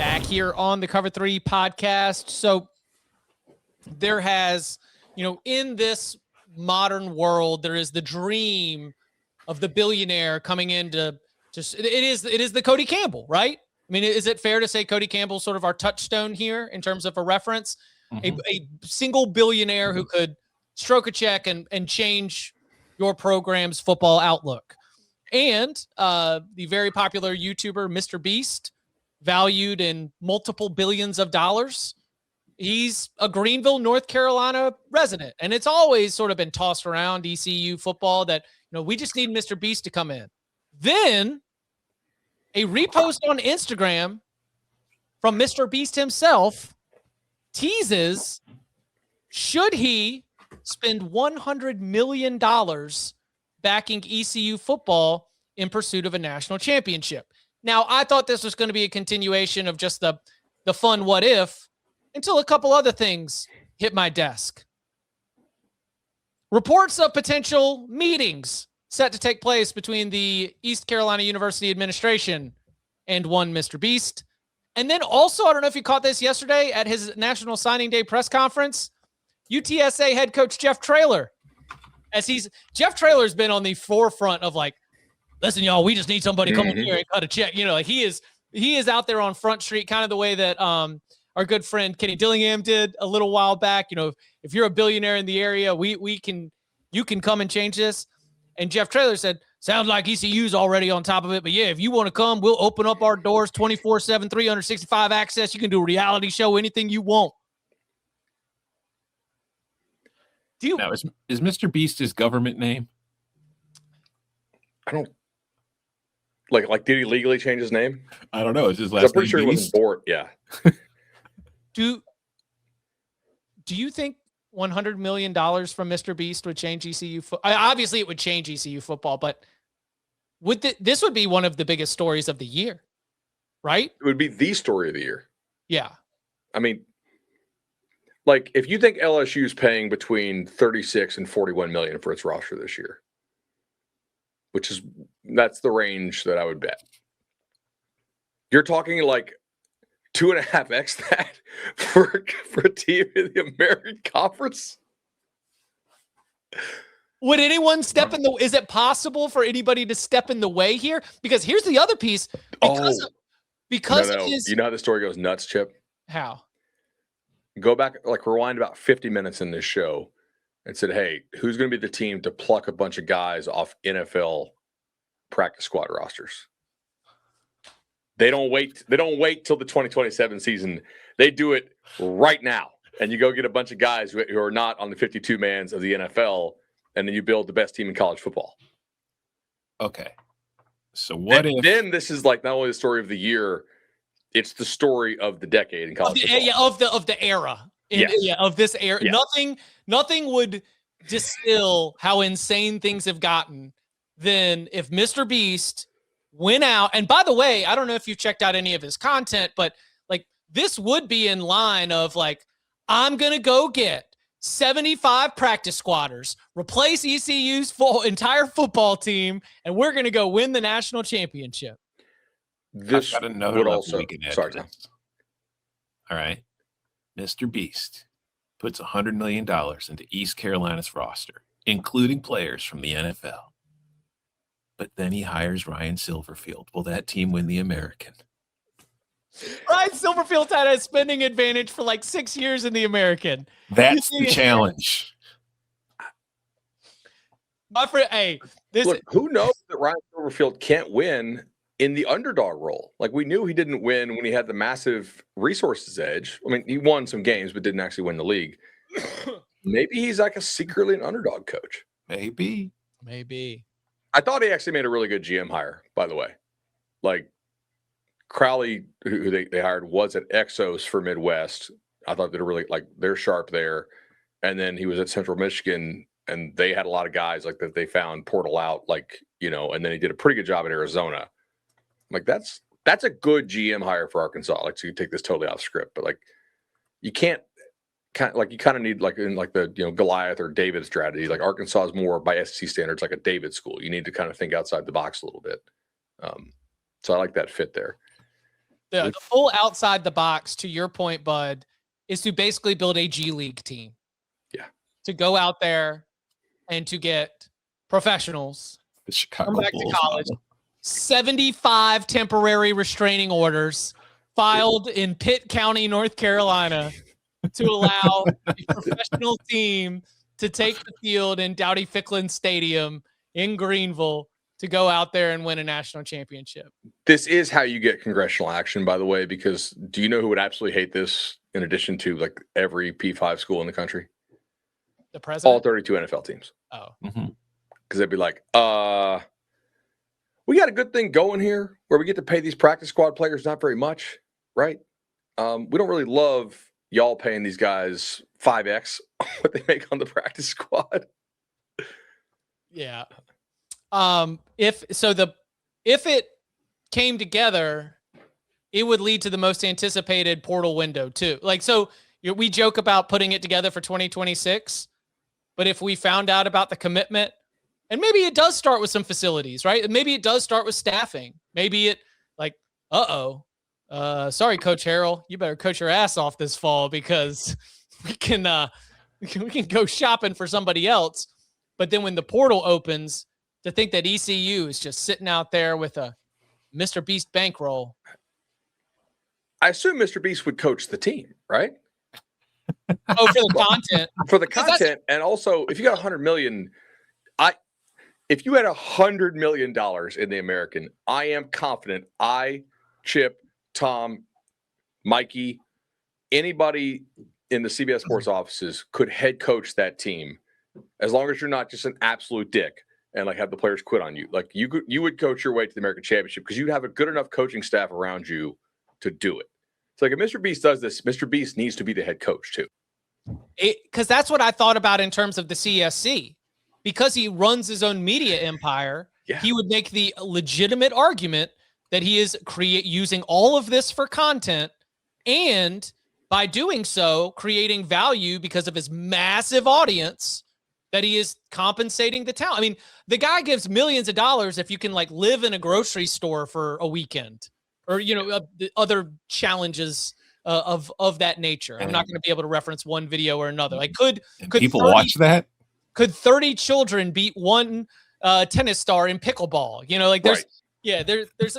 back here on the Cover 3 podcast. So there has, in this modern world, there is the dream of the billionaire coming in to just, it is the Cody Campbell, right? I mean, is it fair to say Cody Campbell's sort of our touchstone here in terms of a reference? Mm-hmm. A single billionaire who could stroke a check and change your program's football outlook. And the very popular YouTuber, MrBeast, valued in multiple billions of dollars. He's a Greenville, North Carolina resident. And it's always sort of been tossed around ECU football that, we just need MrBeast to come in. Then a repost on Instagram from MrBeast himself teases, should he spend $100 million backing ECU football in pursuit of a national championship? Now, I thought this was going to be a continuation of just the fun what if, until a couple other things hit my desk. Reports of potential meetings set to take place between the East Carolina University administration and one Mr. And then also, I don't know if you caught this yesterday at his National Signing Day press conference, UTSA head coach Jeff Traylor, Jeff Traylor's been on the forefront of like, listen, y'all, we just need somebody coming here and cut a check. He is out there on Front Street, kind of the way that our good friend Kenny Dillingham did a little while back. If you're a billionaire in the area, you can come and change this. And Jeff Traylor said, sounds like ECU's already on top of it. But yeah, if you want to come, we'll open up our doors 24/7, 365 access. You can do a reality show, anything you want. Now, is MrBeast his government name? I don't like. Did he legally change his name? I don't know. Is his last name? I'm pretty sure he wasn't Bort. Yeah. Do you think $100 million from MrBeast would change ECU football? Obviously, it would change ECU football, but this would be one of the biggest stories of the year, right? It would be the story of the year. Yeah. I mean, like, if you think LSU is paying between 36 and 41 million for its roster this year, that's the range that I would bet. You're talking like 2.5x that for a team in the American Conference. Would anyone is it possible for anybody to step in the way here? Because here's the other piece. Because no. You know how the story goes nuts, Chip? How? Go back, rewind about 50 minutes in this show and said, hey, who's going to be the team to pluck a bunch of guys off NFL practice squad rosters? They don't wait till the 2027 season. They do it right now. And you go get a bunch of guys who are not on the 52 mans of the NFL, and then you build the best team in college football. Okay. So then this is like not only the story of the year, it's the story of the decade in college football. Yeah, of the era. Of this era. Yes. Nothing would distill how insane things have gotten than if MrBeast went out. And by the way, I don't know if you've checked out any of his content, but this would be in line of I'm going to go get 75 practice squatters, replace ECU's entire football team, and we're going to go win the national championship. This would also. Sorry, Tom. All right. MrBeast puts $100 million into East Carolina's roster, including players from the NFL. But then he hires Ryan Silverfield. Will that team win the American? Ryan Silverfield had a spending advantage for 6 years in the American. That's the challenge. My friend, hey, who knows that Ryan Silverfield can't win in the underdog role? We knew he didn't win when he had the massive resources edge. I mean, he won some games, but didn't actually win the league. Maybe he's secretly an underdog coach. Maybe. I thought he actually made a really good GM hire, by the way. Crowley, who they hired, was at Exos for Midwest. I thought they're really they're sharp there. And then he was at Central Michigan, and they had a lot of guys that they found portal out, and then he did a pretty good job in Arizona. That's a good GM hire for Arkansas. So you take this totally off script, but you can't you kind of need in the Goliath or David strategy. Arkansas is more by SEC standards like a David school. You need to kind of think outside the box a little bit. So I like that fit there. The full outside the box, to your point, Bud, is to basically build a G League team. Yeah. To go out there and to get professionals. The Chicago Come back Bulls to college. model. 75 temporary restraining orders filed in Pitt County, North Carolina, to allow a professional team to take the field in Dowdy Ficklin Stadium in Greenville to go out there and win a national championship. This is how you get congressional action, by the way, because do you know who would absolutely hate this in addition to like every P5 school in the country? The president? All 32 NFL teams. Oh. Because they'd be like, we got a good thing going here where we get to pay these practice squad players not very much, right? We don't really love y'all paying these guys 5x what they make on the practice squad. Yeah. If it came together, it would lead to the most anticipated portal window too. Like, so we joke about putting it together for 2026, but if we found out about the commitment, and maybe it does start with some facilities, right? Maybe it does start with staffing. Maybe it like, sorry, Coach Harrell, you better coach your ass off this fall because we can go shopping for somebody else. But then when the portal opens, to think that ECU is just sitting out there with a MrBeast bankroll. I assume MrBeast would coach the team, right? Oh, for the content. For the content, and also if you got $100 million, if you had $100 million in the American, I am confident Chip, Tom, Mikey, anybody in the CBS Sports offices could head coach that team, as long as you're not just an absolute dick and like have the players quit on you. Like you would coach your way to the American Championship because you'd have a good enough coaching staff around you to do it. So like if MrBeast does this, MrBeast needs to be the head coach too. Because that's what I thought about in terms of the CSC. Because he runs his own media empire, he would make the legitimate argument that he is using all of this for content, and by doing so, creating value because of his massive audience, that he is compensating the talent. I mean, the guy gives millions of dollars if you can like live in a grocery store for a weekend, or the other challenges of that nature. I'm not going to be able to reference one video or another. Like, could people watch that? Could 30 children beat one tennis star in pickleball? There's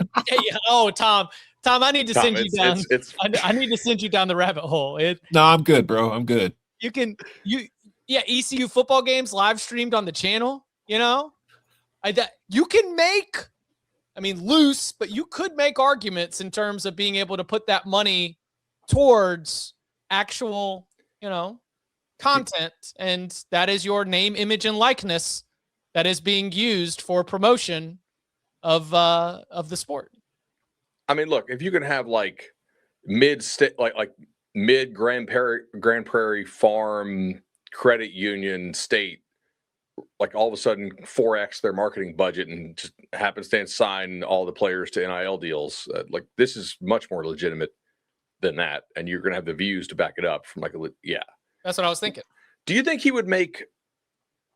oh, Tom, I need to send you down. I need to send you down the rabbit hole. No, I'm good, bro. I'm good. ECU football games live streamed on the channel. You can make, loose, but you could make arguments in terms of being able to put that money towards actual, content, and that is your name, image, and likeness that is being used for promotion of the sport. I mean, look, if you can have like mid Grand Prairie Farm Credit Union State, like all of a sudden 4x their marketing budget and just happenstance sign all the players to NIL deals, like this is much more legitimate than that, and you're going to have the views to back it up from That's what I was thinking. Do you think he would make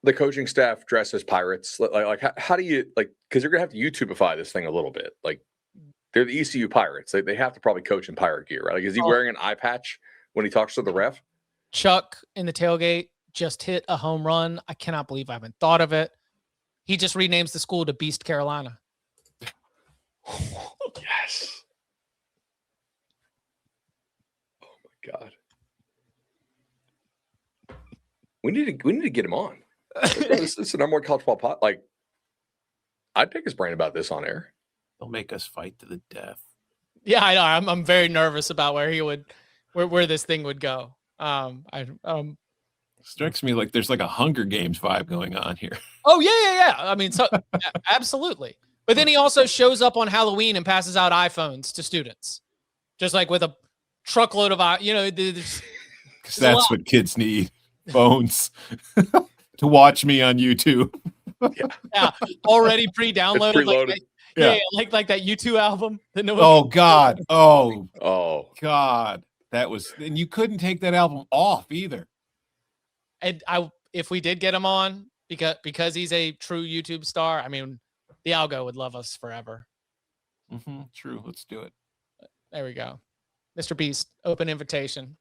the coaching staff dress as pirates? Like how do you because you're gonna have to YouTubeify this thing a little bit. Like they're the ECU Pirates. They have to probably coach in pirate gear, right? Like, is he wearing an eye patch when he talks to the ref? Chuck in the tailgate just hit a home run. I cannot believe I haven't thought of it. He just renames the school to Beast Carolina. Yes. Oh my God. We need to get him on. This is the number one college ball pot. Like, I'd pick his brain about this on air. They'll make us fight to the death. Yeah, I know. I'm very nervous about where this thing would go. Strikes me like there's like a Hunger Games vibe going on here. Oh yeah. Absolutely. But then he also shows up on Halloween and passes out iPhones to students, just like with a truckload of because that's what kids need. Phones to watch me on YouTube. Yeah, already pre-downloaded. Like that U2 album. God. Oh God. That was, and you couldn't take that album off either. And if we did get him on, because he's a true YouTube star, the algo would love us forever. True. Let's do it. There we go. Mr. Beast, open invitation.